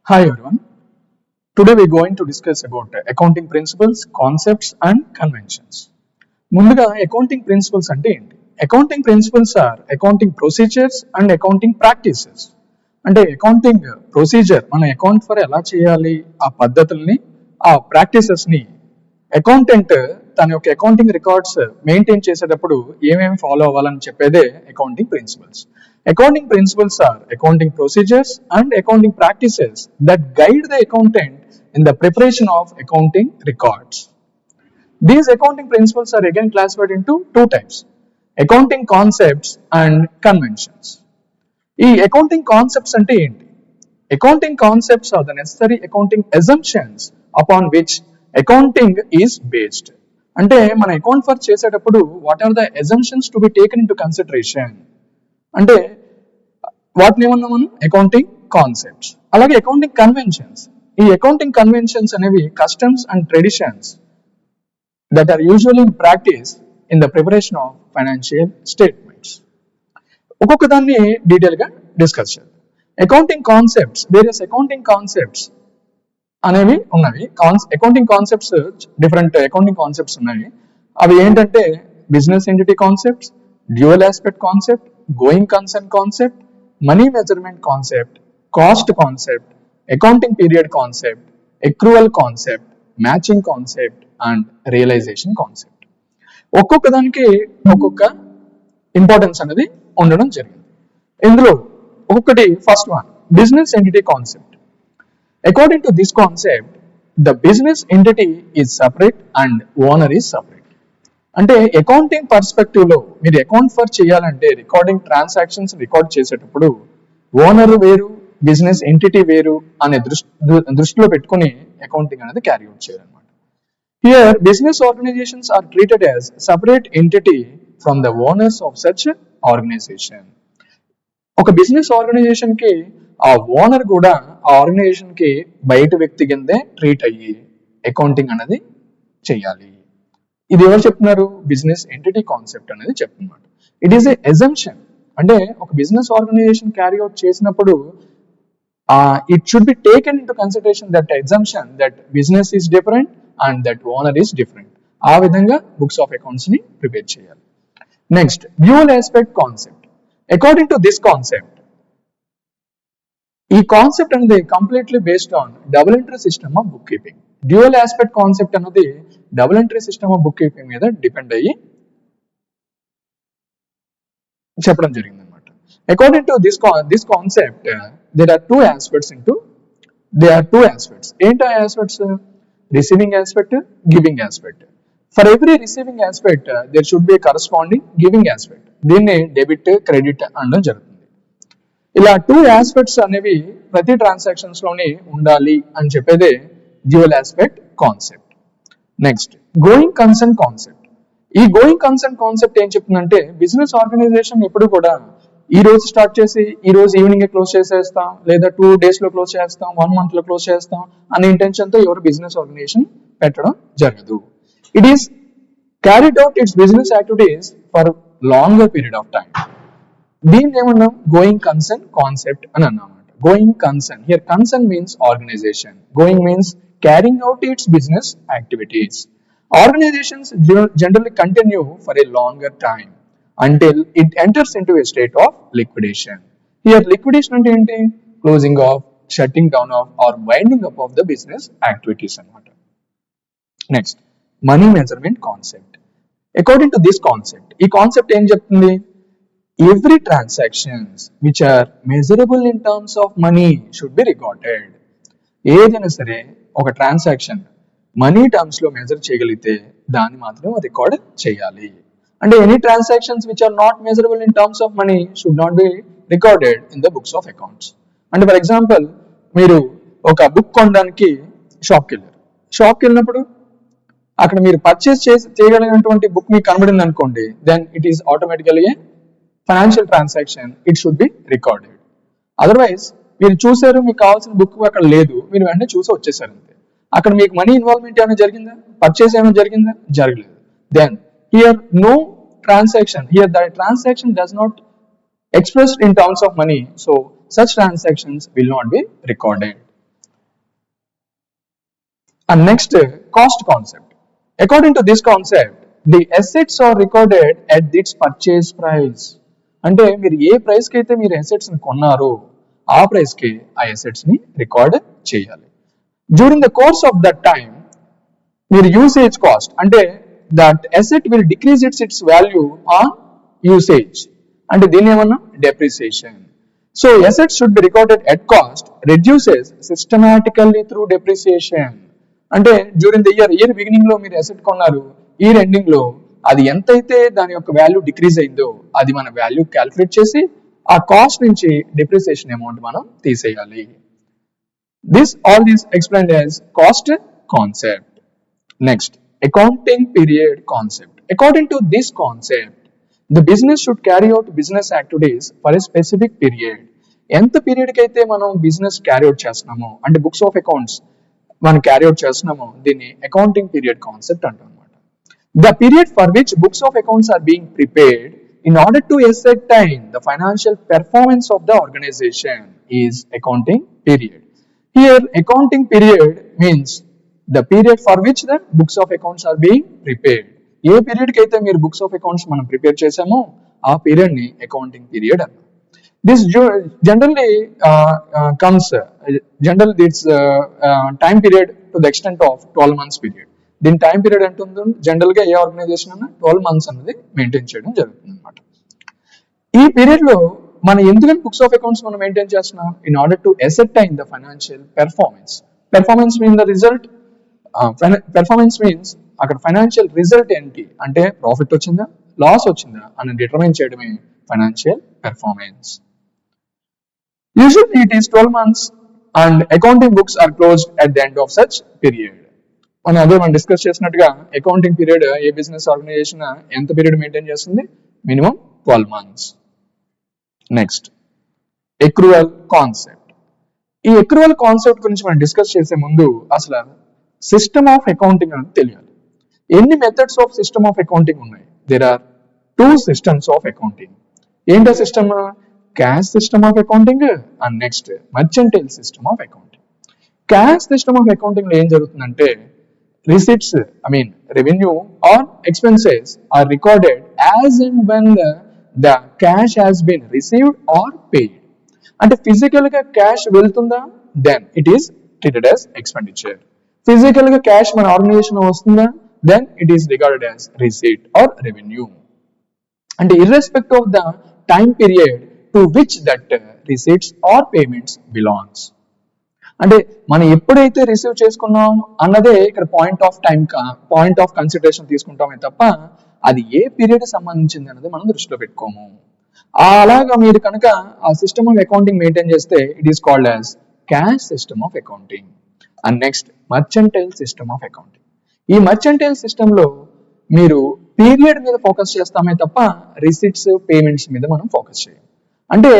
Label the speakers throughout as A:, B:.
A: Hi everyone. Today we're going to discuss about accounting principles, concepts and conventions. ముందుగా accounting principles అంటే ఏంటి? Accounting principles are accounting procedures and accounting practices. అంటే accounting procedure మన account for ఎలా చేయాలి, ఆ పద్ధతుల్ని, ఆ ప్రాక్టీసెస్ని అకౌంటెంట్ తన యొక్క అకౌంటింగ్ రికార్డ్స్ మెయింటైన్ చేసేటప్పుడు ఏమేమి ఫాలో అవ్వాలని చెప్పేదే accounting principles. Accounting principles are accounting procedures and accounting practices that guide the accountant in the preparation of accounting records. These accounting principles are again classified into two types: accounting concepts and conventions. ఈ accounting concepts అంటే ఏంటి? Accounting concepts are the necessary accounting assumptions upon which accounting is based. అంటే మన account for చేసేటప్పుడు what are the assumptions to be taken into consideration? అంటే వాటిని ఏమన్నా మనం అకౌంటింగ్ కాన్సెప్ట్స్. అలాగే అకౌంటింగ్ కన్వెన్షన్స్. ఈ అకౌంటింగ్ కన్వెన్షన్స్ అనేవి customs and traditions that are usually in practice in the preparation of financial statements. ఒక్కొక్క దాన్ని డీటెయిల్ గా డిస్కస్ చేద్దాం. Accounting concepts, various accounting concepts అనేవి ఉన్నవి. Accounting concepts, different accounting concepts ఉన్నాయి. అవి ఏంటంటే business entity concepts, dual aspect concept, going concern concept, money measurement concept, cost concept, accounting period concept, accrual concept, matching concept and realisation concept. ఒక్కొక్క దానికి ఒక్కొక్క importance అనేది ఉండడం జరిగింది. ఇందులో ఒక్కొక్కటి first one, business entity concept. According to this concept the business entity is separate and owner is separate. అంటే accounting perspective లో మీరు అకౌంట్ ఫర్ చేయాలంటే రికార్డింగ్ ట్రాన్సాక్షన్స్ రికార్డ్ చేసేటప్పుడు ఓనర్ వేరు, బిజినెస్ ఎంటిటీ వేరు అనే దృష్టిలో పెట్టుకుని అకౌంటింగ్ అనేది క్యారీ అవుట్ చేయాలన్నమాట. Here business organisations are treated as separate entity from the owners of such organisation. ఒక బిజినెస్ ఆర్గనైజేషన్ కి ఆ ఓనర్ కూడా ఆ ఆర్గనైజేషన్ కి బయట వ్యక్తి కిందే ట్రీట్ అయ్యి అకౌంటింగ్ అనేది చేయాలి. ఇది ఎవరు చెప్తున్నారు? బిజినెస్ ఎంటిటీ కాన్సెప్ట్ అనేది చెప్తున్నారు. It is a assumption. అంటే ఒక బిజినెస్ ఆర్గనైజేషన్ క్యారీ అవుట్ చేసినప్పుడు it should be taken into consideration that assumption that business is different and that owner is different. ఆ విధంగా బుక్స్ ఆఫ్ అకౌంట్స్ ని prepare చేయాలి. Next, dual aspect concept. According to this concept, ఈ concept అనేది completely based on double entry system of book keeping. Dual aspect concept అనేది double entry system of book keeping మీద depend అయ్యి చెప్పడం జరిగింది అనమాట. According to this concept there are two aspects. ఏంటి ఆ aspects? Receiving aspect, giving aspect. For every receiving aspect there should be corresponding giving aspect. దీన్ని debit, credit అనడం జరుగుతుంది. ఇలా టూ ఆస్పెక్ట్స్ అనేవి ప్రతి ట్రాన్సాక్షన్స్ లోని ఉండాలి అని చెప్పేదే dual aspect concept. Next, going concern concept. ఈ గోయింగ్ కన్సర్న్ కాన్సెప్ట్ ఏం చెప్తుందంటే బిజినెస్ ఆర్గనైజేషన్ ఎప్పుడు కూడా ఈ రోజు స్టార్ట్ చేసి ఈ రోజు ఈవినింగ్ క్లోజ్ చేసేస్తాం, లేదా 2 days లో క్లోజ్ చేస్తాం, 1 month లో క్లోజ్ చేస్తాం అనే ఇంటెన్షన్ తో ఎవరు బిజినెస్ ఆర్గనైజేషన్ పెట్టడం జరగదు. It is carried out its business activities for longer period of time. దీన్ని ఏమన్నాం? గోయింగ్ కన్సర్న్ కాన్సెప్ట్ అని అన్నమాట. Going concern, here concern means organisation, going means carrying out its business activities. Organizations generally continue for a longer time until it enters into a state of liquidation. Here liquidation ante enti? Closing off, shutting down of or winding up of the business activities anamata. Next, money measurement concept. According to this concept, ee concept em cheptundi? Every transactions which are measurable in terms of money should be recorded. ఏదైనా సరే ఒక transaction money terms లో measure చేయగలిగితే దాన్ని మాత్రం record చేయాలి. అంటే any transactions which are not measurable in terms of money should not be recorded in the books of accounts. అంటే ఫర్ ఎగ్జాంపుల్, మీరు ఒక బుక్ కొనడానికి షాప్కి వెళ్ళినప్పుడు అక్కడ మీరు పర్చేస్ చేయగలిగినటువంటి బుక్ మీకు కనబడింది అనుకోండి, then it is automatically a financial transaction, it should be recorded. Otherwise మీరు చూసారు, మీకు కావాల్సిన బుక్ అక్కడ లేదు, మీరు వెంటనే చూసి వచ్చేసారు అంతే. అక్కడ మీకు మనీ ఇన్వాల్వ్మెంట్ ఏమైనా జరిగిందా? పర్చేస్ ఏమైనా జరిగిందా? జరగలేదు. Then here no transaction, here the transaction does not expressed in terms of money, so such transactions will not be recorded. And next, cost concept. According to this concept, the assets are recorded at its purchase price. అంటే మీరు ఏ price కి అయితే మీరు assets ని కొన్నారో ఆ price కి ఆ assets ని రికార్డ్ చేయాలి. During the course of that time మీరు యూసేజ్ కాస్ట్ అంటే that asset will decrease its value on usage అంటే దీని ఏమన్నా depreciation. So assets should be recorded at cost reduces systematically through depreciation. అంటే డ్యూరింగ్ ద ఇయర్ బిగినింగ్ లో మీరు asset కొన్నారు, year ending లో అది ఎంతైతే దాని యొక్క వాల్యూ డిక్రీజ్ అయిందో అది మన వాల్యూ క్యాలిక్యులేట్ చేసి ఆ కాస్ట్ నుంచి డిప్రిసియేషన్ అమౌంట్ మనం తీసేయాలి. All these explained as cost concept. Next, accounting period concept. According to this concept, the business should carry out business activities for a specific period. ఎంత period కి అయితే మనం business carry out చేస్తున్నామో అంటే books of accounts మనం carry out చేస్తున్నామో దీన్ని accounting period concept అంటాం అనమాట. The period for which books of accounts are being prepared in order to ascertain the financial performance of the organization is accounting period. Here, accounting period means the period for which the books of accounts are being prepared. A period కి అయితే మీరు books of accounts మనం prepare చేసామో ఆ period ని accounting period అన్నారు. This generally comes this time period to the extent of 12 months period. దీని time period ఎంత ఉందో జనరల్ గా ఏ ఆర్గనైజేషన్ అన్నా 12 months అనేది మెయింటైన్ చేయడం జరుగుతుంది అనమాట. ఈ పీరియడ్ లో మనం ఎందుకని బుక్స్ ఆఫ్ అకౌంట్స్ మనం మెయింటైన్ చేస్తున్నాం? In order to ascertain the financial performance mean the result. Performance means అక్కడ ఫైనాన్షియల్ రిజల్ట్ ఏంటి అంటే ప్రాఫిట్ వచ్చిందా లాస్ వచ్చిందా అని డిటర్మైన్ చేయడమే financial performance. Usually it is 12 months and accounting books are closed at the end of such period. మనం discuss చేసినట్టుగా accounting period a business organization ఎంత పీరియడ్ మెయింటైన్ చేస్తుంది? Minimum 12 months. Next, accrual concept. ఈ ఎక్రూవల్ concept గురించి మనం discuss చేసే ముందు అసలు సిస్టమ్ ఆఫ్ అకౌంటింగ్ అనేది తెలియాలి. ఎన్ని methods of system of accounting ఉన్నాయి? There are 2 systems of accounting. ఏంటో system? Cash system of accounting and next mercantile system of accounting. Cash system of accounting లో ఏం జరుగుతుందంటే receipts, revenue or expenses are recorded as and when the cash has been received or paid. అంటే physical గా cash వెళ్తుందా then it is treated as expenditure. Physical గా cash మన organization వస్తుందా then it is regarded as receipt or revenue. అంటే irrespective of the time period to which that receipts or payments belongs. అంటే మనం ఎప్పుడైతే receive చేసుకున్నాం అన్నదే ఇక్కడ పాయింట్ ఆఫ్ కన్సిడరేషన్ తీసుకుంటామే తప్ప అది ఏ పీరియడ్ సంబంధించింది అన్నది మనం దృష్టిలో పెట్టుకోము. అలాగా మీరు కనుక ఆ సిస్టమ్ ఆఫ్ అకౌంటింగ్ మెయింటైన్ చేస్తే it is called as cash system of accounting. And next mercantile system of accounting. ఈ మర్చెంటైల్ సిస్టమ్ లో మీరు పీరియడ్ మీద ఫోకస్ చేస్తామే తప్ప రిసిట్స్ పేమెంట్స్ మీద మనం ఫోకస్ చేయం. అంటే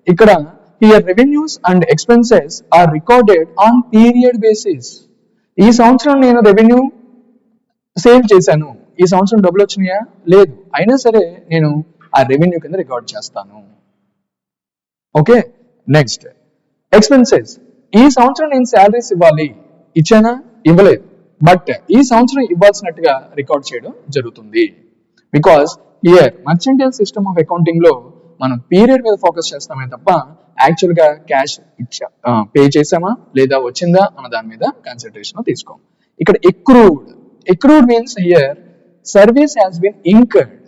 A: ఇక్కడ here revenues and expenses are recorded on period basis. ఈ సంవత్సరం నేను రెవెన్యూ సేవ్ చేశాను, ఈ సంవత్సరం డబ్బులు వచ్చినాయా లేదు, అయినా సరే నేను ఆ రెవెన్యూ కింద రికార్డ్ చేస్తాను. Okay, next expenses. ఈ సంవత్సరం నేను శాలరీస్ ఇవ్వాలి, ఇచ్చానా ఇవ్వలేదు, బట్ ఈ సంవత్సరం ఇవ్వాల్సినట్టుగా రికార్డ్ చేయడం జరుగుతుంది. Because here mercantile system of accounting లో మనం పీరియడ్ మీద ఫోకస్ చేస్తామే తప్ప యాక్చువల్ గా క్యాష్ పే చేసామా లేదా వచ్చిందా అన్న దాని మీద కన్సిడరేషన్ తీసుకోం. ఇక్కడ accrued means here service has been incurred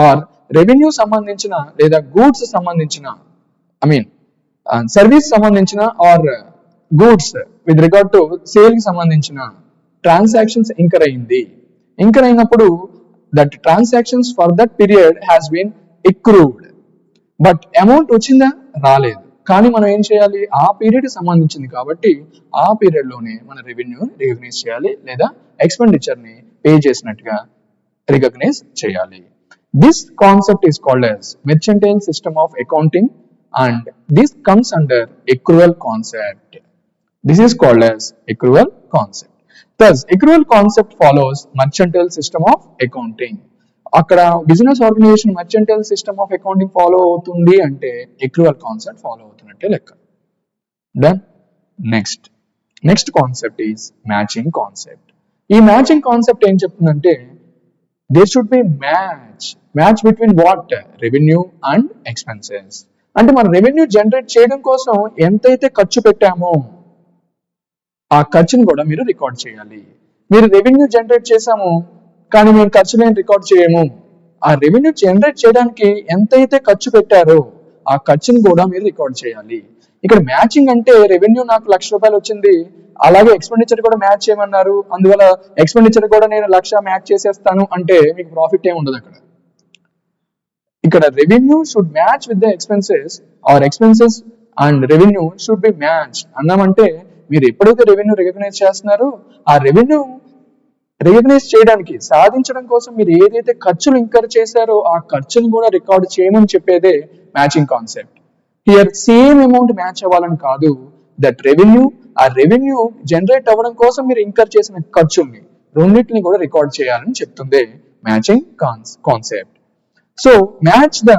A: or revenue సంబంధించిన లేదా గూడ్స్ సంబంధించిన సర్వీస్ సంబంధించిన or goods with regard to sale కి సంబంధించిన ట్రాన్సాక్షన్స్ ఇంకర్ అయినప్పుడు that transactions for that period has been accrued. But amount వచ్చిందా రాలేదు, కానీ మనం ఏం చేయాలి? ఆ పీరియడ్ సంబంధించింది కాబట్టి ఆ పీరియడ్ లోనే మన రెవెన్యూ రికగ్నైజ్ చేయాలి లేదా ఎక్స్పెండిచర్ ని పే చేసినట్టుగా రికగ్నైజ్ చేయాలి. This concept is called as mercantile system of accounting and this comes under accrual concept. This is called as accrual concept. Thus, accrual concept follows mercantile system of accounting. అక్కడ business organization mercantile system of accounting follow అవుతుంది అంటే accrual concept follow అవుతున్నట్టే లెక్క. Done. Next next concept is matching concept. ఈ matching concept ఏం చెప్తుందంటే there should be match between what revenue and expenses. అంటే మనం రెవెన్యూ జనరేట్ చేయడం కోసం ఎంతైతే ఖర్చు పెట్టామో ఆ ఖర్చును కూడా మీరు రికార్డ్ చేయాలి. మీరు రెవెన్యూ జనరేట్ చేసాము కానీ మేము ఖర్చులను రికార్డ్ చేయము. ఆ రెవెన్యూ జనరేట్ చేయడానికి ఎంతైతే ఖర్చు పెట్టారో ఆ ఖర్చును కూడా మీరు రికార్డ్ చేయాలి. ఇక్కడ మ్యాచింగ్ అంటే రెవెన్యూ నాకు ₹1,00,000 వచ్చింది, అలాగే ఎక్స్పెండిచర్ కూడా మ్యాచ్ చేయమన్నారు, అందువల్ల ఎక్స్పెండిచర్ కూడా నేను 1,00,000 మ్యాచ్ చేసేస్తాను అంటే మీకు ప్రాఫిట్ ఏమి ఉండదు అక్కడ. ఇక్కడ revenue should match with the expenses or expenses and revenue should be match అన్నామంటే మీరు ఎప్పుడైతే రెవెన్యూ రికగ్నైజ్ చేస్తున్నారో ఆ రెవెన్యూ రికగ్నైజ్ చేయడానికి సాధించడం కోసం మీరు ఏదైతే ఖర్చులు ఇంకర్ చేశారో ఆ ఖర్చును కూడా రికార్డ్ చేయమని చెప్పేదే matching concept. Here same amount match అవ్వాలని కాదు, దట్ రెవెన్యూ ఆ రెవెన్యూ జనరేట్ అవ్వడం కోసం మీరు ఇంకర్ చేసిన ఖర్చుల్ని రెండింటిని కూడా రికార్డ్ చేయాలని చెప్తుంది matching concept. So match the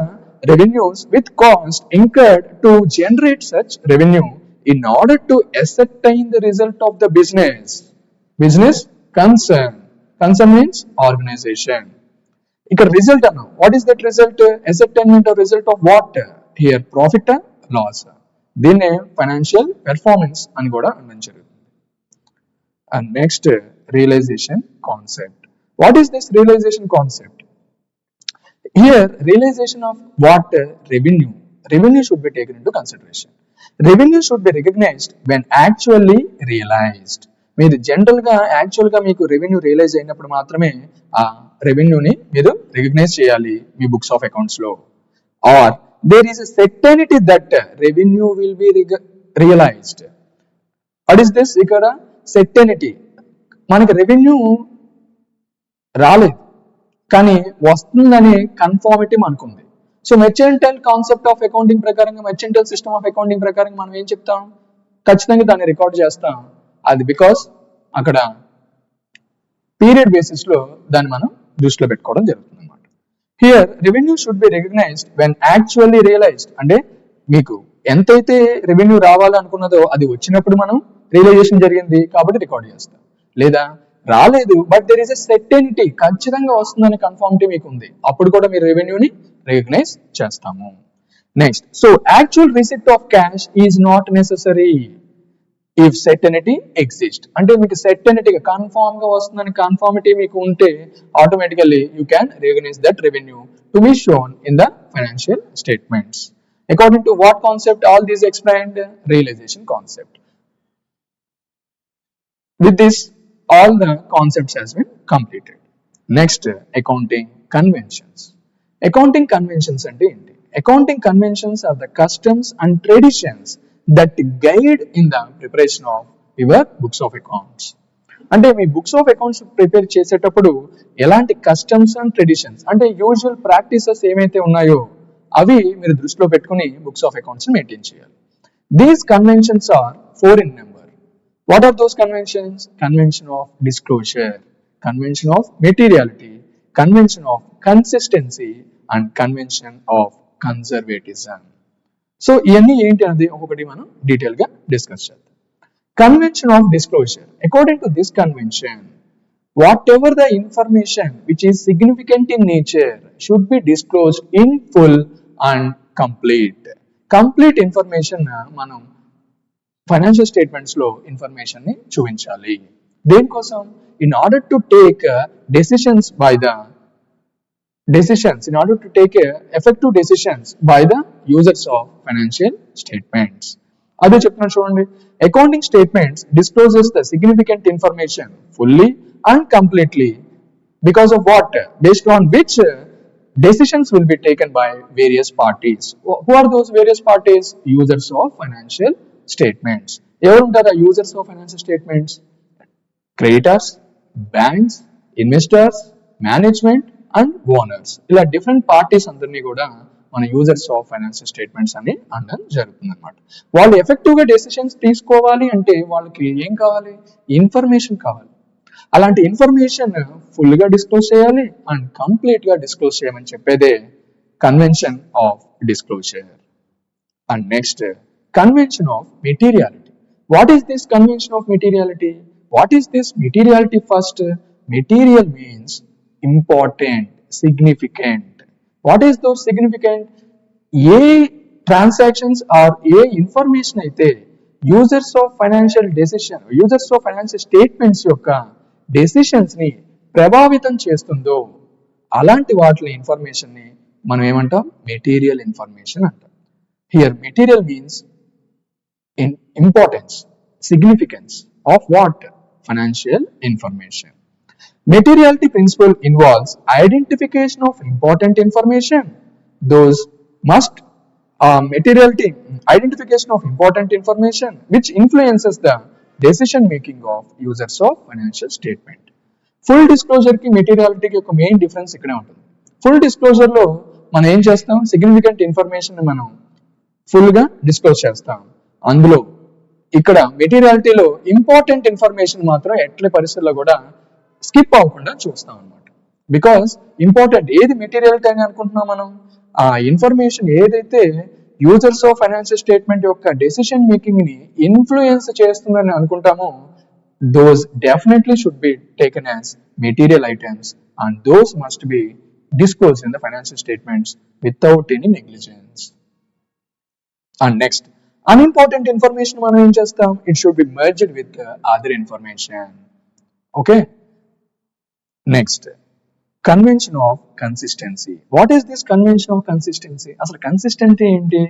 A: revenues with cost incurred to generate such revenue in order to ascertain the result of the business concern. Concern means organization. ఇక్కడ రిజల్ట్ అన్నాం. What is that result? Ascertainment of result of what? Here profit and loss. దీన్నే financial performance అని కూడా అనడం జరుగుతుంది. And next realization concept. What is this realization concept? Here, realization of what? Revenue. Revenue should be taken into consideration. Revenue should be recognized when actually realized. మీరు జనరల్గా యాక్చువల్గా మీకు revenue realise అయినప్పుడు మాత్రమే ఆ రెవెన్యూని మీరు రికగ్నైజ్ చేయాలి మీ బుక్స్ ఆఫ్ అకౌంట్స్లో. Or there is a certainty that revenue will be realized. What is this? ఇక్కడ సెర్టైనిటీ, మనకి రెవెన్యూ రాలేదు కానీ వస్తుందనే కన్ఫార్మిటీ మనకుంది. So mercantile concept of accounting ప్రకారంగా, మెర్చెంటైల్ సిస్టమ్ ఆఫ్ అకౌంటింగ్ ప్రకారంగా మనం ఏం చెప్తాం? ఖచ్చితంగా దాన్ని రికార్డ్ చేస్తాం. అది బికాస్ అక్కడ పీరియడ్ బేసిస్ లో దాన్ని మనం దృష్టిలో పెట్టుకోవడం జరుగుతుంది అన్నమాట. Here revenue should be recognised when actually realised. అంటే మీకు ఎంతైతే రెవెన్యూ రావాలనుకున్నదో అది వచ్చినప్పుడు మనం రియలైజేషన్ జరిగింది కాబట్టి రికార్డ్ చేస్తాం. లేదా రాలేదు but there is a certainty, ఖచ్చితంగా వస్తుందని కన్ఫార్మిటీ మీకు ఉంది, అప్పుడు కూడా మీరు రెవెన్యూని రికగ్నైజ్ చేస్తాము. Next, so actual receipt of cash is not necessary if certainty exist. అంటే మీకు సెర్టైనిటీగా కన్ఫామ్ గా వస్తుందని కన్ఫార్మిటీ మీకు ఉంటే automatically you can recognize that revenue to be shown in the financial statements. According to what concept? All these explained realization concept. With this, all the concepts has been completed. Next, accounting conventions. Accounting conventions అంటే ఏంటి? Accounting conventions are the customs and traditions that guide in the preparation of your books of accounts. అంటే మీ books of accounts prepare చేసేటప్పుడు ఎలాంటి customs and traditions అంటే usual practices ఏమైతే ఉన్నాయో అవి మీరు దృష్టిలో పెట్టుకుని బుక్స్ ఆఫ్ అకౌంట్స్ మెయింటైన్ చేయాలి. These conventions are 4 in number. What are those conventions? Convention of disclosure, convention of materiality, convention of consistency and convention of conservatism. So ఇవన్నీ ఏంటి అనేది ఒకటి మనం డీటెయిల్ గా డిస్కస్ చేద్దాం. Convention of disclosure. According to this convention, whatever the information which is significant in nature should be disclosed in full and complete. Complete information మనం financial statements లో information ని చూపించాలి. దేనికోసం? In order to take decisions by the in order to take effective decisions by the users of financial statements. అదే చెప్తున్నాను చూడండి. Accounting statements discloses the significant information fully and completely because of what? Based on which decisions will be taken by various parties. Who are those various parties? Users of financial statements. ఎవరు ఉంటారు users of financial statements? Creditors, banks, investors, management and owners. ఇలా different parties అందరినీ కూడా మన users of financial statements అని అనడం జరుగుతుంది అనమాట. వాళ్ళు ఎఫెక్టివ్ గా డెసిషన్స్ తీసుకోవాలి అంటే వాళ్ళకి ఏం కావాలి? ఇన్ఫర్మేషన్ కావాలి. అలాంటి ఇన్ఫర్మేషన్ ఫుల్ గా డిస్క్లోజ్ చేయాలి అండ్ కంప్లీట్ గా డిస్క్లోజ్ చేయమని చెప్పేదే convention of disclosure. And next, convention of materiality. What is this convention of materiality? What is this materiality first? Material means important, significant. What is those significant? ఏ transactions or ఏ information అయితే users of financial statements యొక్క decisions ని ప్రభావితం చేస్తుందో అలాంటి వాటి information ని మనం ఏమంటాం? మెటీరియల్ ఇన్ఫర్మేషన్ అంటాం. Here material means importance, significance of what? Financial information. Materiality principle involves identification of important information. Those must identification of important information which influences the decision making of users of financial statement. Full disclosure కి materiality కి ఒక main difference ఇక్కడే ఉంటుంది. Full disclosure లో మనం ఏం చేస్తాం? Significant information మనం ఫుల్ గా డిస్క్లోజ్ చేస్తాం. అందులో ఇక్కడ మెటీరియాలిటీలో ఇంపార్టెంట్ ఇన్ఫర్మేషన్ మాత్రం ఎట్ల పరిస్థితుల్లో కూడా స్కిప్ అవ్వకుండా చూస్తాం అనమాట. బికాస్ ఇంపార్టెంట్ ఏది మెటీరియాలిటీ అని అనుకుంటున్నాం మనం? ఆ ఇన్ఫర్మేషన్ ఏదైతే యూజర్స్ ఆఫ్ ఫైనాన్షియల్ స్టేట్మెంట్ యొక్క డెసిషన్ మేకింగ్ ని ఇన్ఫ్లుయెన్స్ చేస్తుందని అనుకుంటామో those definitely should be taken as material items and those must be disclosed in the financial statements without any negligence. And next, unimportant information మనం ఏం చేస్తాం? It should be merged with other information. Okay. Next, convention of consistency. What is this convention of consistency? అసలు consistency ఏంటి?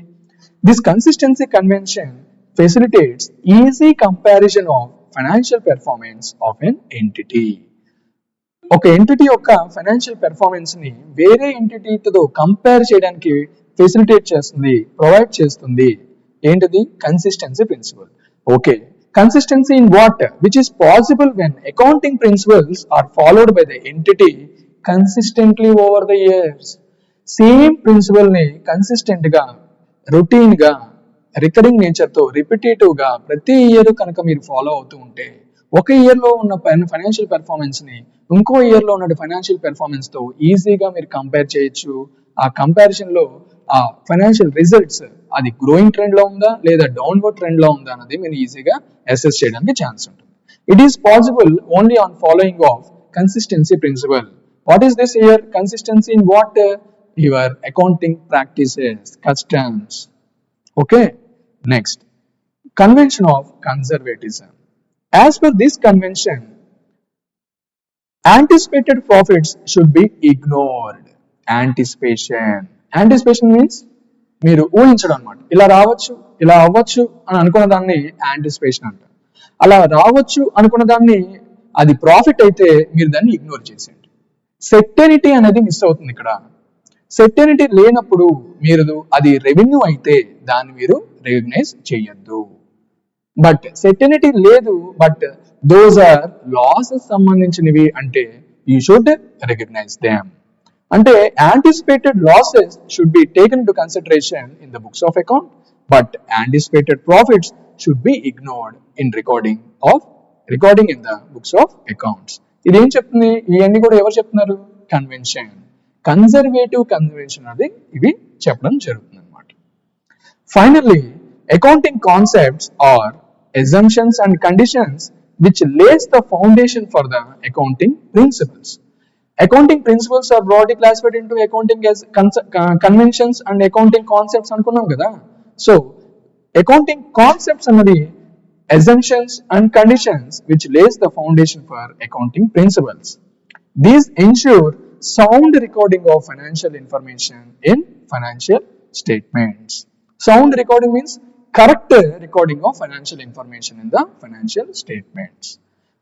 A: This consistency convention facilitates easy comparison of financial performance of an entity. ఒక entity యొక్క financial performance ని వేరే ఎంటిటీతో compare చేయడానికి facilitate చేస్తుంది, provide చేస్తుంది. ఏంటిది? Consistency principle. Okay, consistency in what? Which is possible when accounting principles are followed by the entity consistently over the years. Same principle ని కన్సిస్టెంట్ గా, రొటీన్ గా, రికరింగ్ నేచర్ తో రిపిటేటివ్ గా ప్రతి ఇయర్ కనుక మీరు ఫాలో అవుతూ ఉంటే ఒక ఇయర్ లో ఉన్న ఫైనాన్షియల్ పెర్ఫార్మెన్స్ ని ఇంకో ఇయర్ లో ఉన్న ఫైనాన్షియల్ పెర్ఫార్మెన్స్ తో ఈజీగా మీరు కంపేర్ చేయొచ్చు. ఆ కంపారిజన్ లో ఆ ఫైనాన్షియల్ రిజల్ట్స్ అది గ్రోయింగ్ ట్రెండ్ లో ఉందా లేదా డౌన్వర్డ్ ట్రెండ్ లో ఉందా అన్నది మీరు ఈజీగా అసెస్ చేయడానికి ఛాన్స్ ఉంటుంది. It is possible only on following of consistency principle. What is this here? Consistency in what? Your accounting practices, customs. Okay. Next, convention of conservatism. As per this convention, anticipated profits should be ignored. Anticipation means మీరు ఊహించడం అనమాట. ఇలా రావచ్చు, ఇలా అవ్వచ్చు అని అనుకున్న దాన్ని యాంటిసిపేషన్ అంటారు. అలా రావచ్చు అనుకున్న దాన్ని అది ప్రాఫిట్ అయితే మీరు దాన్ని ఇగ్నోర్ చేసేయండి. సెర్టెనిటీ అనేది మిస్ అవుతుంది ఇక్కడ. సెర్టెనిటీ లేనప్పుడు మీరు అది రెవెన్యూ అయితే దాన్ని మీరు రికగ్నైజ్ చేయొద్దు. బట్ సెర్టెనిటీ లేదు, బట్ దోస్ ఆర్ లాసెస్ సంబంధించినవి అంటే యూ షుడ్ రికగ్నైజ్ దెమ్. అంటే anticipated losses should be taken to consideration in the books of account, but anticipated profits should be ignored in recording in the books of accounts. ఇదేం చెప్తుంది? ఇవన్నీ కూడా ఎవరు చెప్తున్నారు? Convention, conservative convention అది ఇవి చెప్పడం జరుగుతుంది అనమాట. Finally, accounting concepts are assumptions and conditions which lays the foundation for the accounting principles. Accounting principles are broadly classified into accounting as conventions and accounting concepts అనుకున్నాం కదా. సో accounting concepts అన్నది assumptions and conditions which lays the foundation for accounting principles. These ensure sound recording of financial information in financial statements. Sound recording means correct recording of financial information in the financial statements.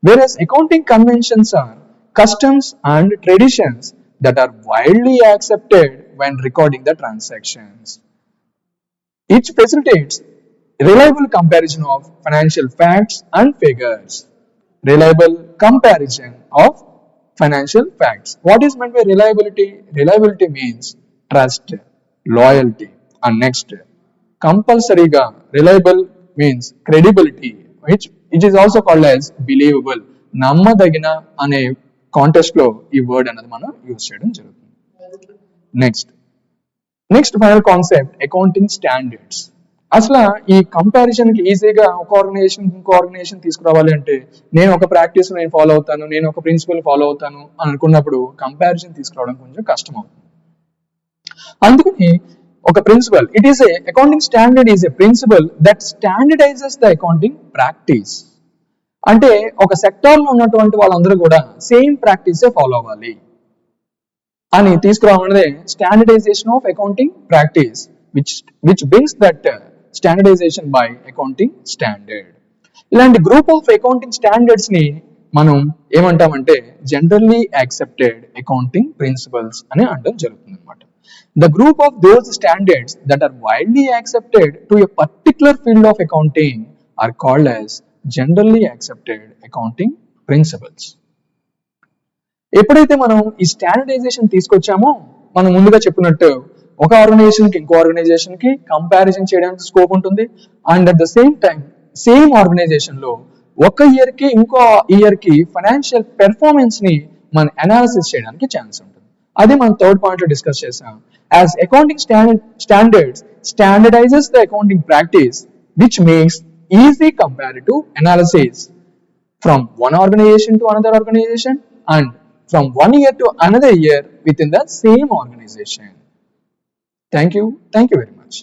A: Whereas accounting conventions are customs and traditions that are widely accepted when recording the transactions. Each facilitates reliable comparison of financial facts and figures. Reliable comparison of financial facts. What is meant by reliability? Reliability means trust, loyalty. And next, కంపల్సరీగా reliable means credibility, which is also called as believable. నమ్మదగిన అనే context లో ఈ word అనేది మనం use చేయడం జరుగుతుంది. Next final concept, accounting standards. అసలు ఈ కంపారిజన్ కి ఈజీగా ఒక ఆర్గనైజేషన్ ఇంకో ఆర్గనైజేషన్ తీసుకురావాలి అంటే నేను ఒక ప్రాక్టీస్ నేను ఫాలో అవుతాను, నేను ఒక ప్రిన్సిపల్ ఫాలో అవుతాను అని అనుకున్నప్పుడు కంపారిజన్ తీసుకురావడం కొంచెం కష్టం అవుతుంది. అందుకని ఒక principle, it is a accounting standard is a principle that standardizes the accounting practice. అంటే ఒక సెక్టార్ లో ఉన్నటువంటి వాళ్ళందరూ కూడా సేమ్ ప్రాక్టీసే ఫాలో అవ్వాలి అని తీసుకురావడమే standardisation of accounting practice, which brings that standardisation by accounting standard. ఇలాంటి గ్రూప్ ఆఫ్ అకౌంటింగ్ స్టాండర్డ్స్ ని మనం ఏమంటామంటే జనరల్లీ యాక్సెప్టెడ్ అకౌంటింగ్ ప్రిన్సిపల్స్ అని అనడం జరుగుతుంది అనమాట. The group of those standards that are widely accepted to a particular field of accounting are called as generally accepted accounting principles. ఎప్పుడైతే మనం ఈ స్టాండర్డైజేషన్ తీసుకొచ్చామో మనం ముందుగా చెప్పినట్టు ఒక ఆర్గనైజేషన్ కి ఇంకో ఆర్గనైజేషన్ కి కంపారిజన్ చేయడానికి స్కోప్ ఉంటుంది. And at the same time same organisation లో ఒక ఇయర్ కి ఇంకో ఇయర్ కి ఫైనాన్షియల్ పెర్ఫార్మెన్స్ ని మనం అనాలిసిస్ చేయడానికి ఛాన్స్ ఉంటుంది. అది మనం థర్డ్ పాయింట్ లో డిస్కస్ చేసాం. As accounting standards standardizes the accounting practice, which makes easy comparative analysis from one organization to another organization and from one year to another year within the same organization. Thank you very much.